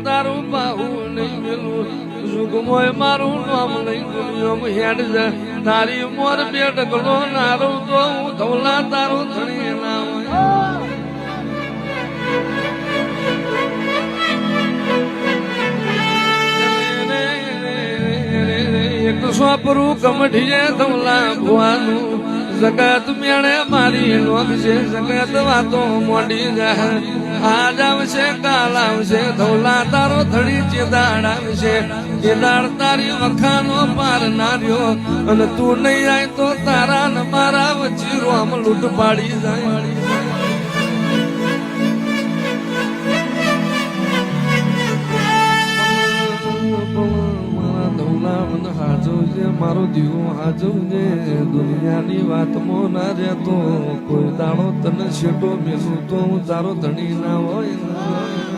તારું બાહું નહીં મેલું સુગમોય મારું નામ નહીં દુનિયામાં હેડ જા તારી મોર બે ડગલો નારું તો હું ધવલા તારું ધણી ના હોય એક સોપરું કમઠીએ ધવલા ભુવાનું જગત મેળે મારી નોંધ છે જગત વાતો મોડી જાય આજ આવશે કાલ આવશે ધવલા તારો ધડી ચેદાડ આવશે ચેદાડ તારી વખાનો પાર નાર્યો અને તું નહીં આય તો તારા ને મારા વચ્ચે રોમ લૂંટ પાડી જાય મારો દીવો હાજુ ને દુનિયાની વાતમાં ના રહેતો કોઈ દાડો તને છેટો મેલું તો હું તારો ધણી ના હોય